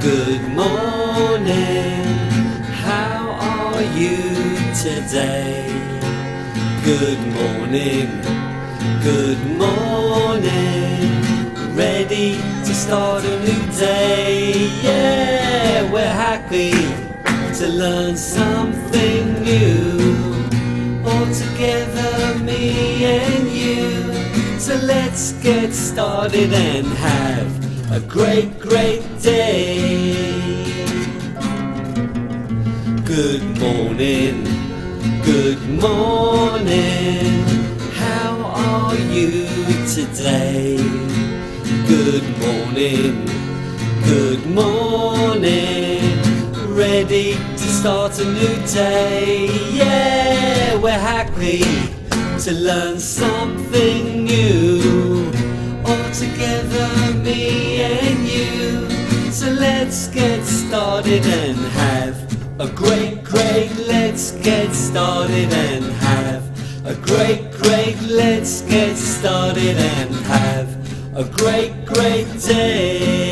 Good morning, how are you today? Good morning, good morning. Ready to start a new day. Yeah, we're happy to learn something new. All together, me and you. So let's get started and have a great, great day. Good morning, good morning. How are you today? Good morning, good morning. Ready to start a new day. Yeah, we're happy to learn something new. All together, me and you. So let's get started and have a great, great, let's get started and have a great, great, let's get started and have a great, great day.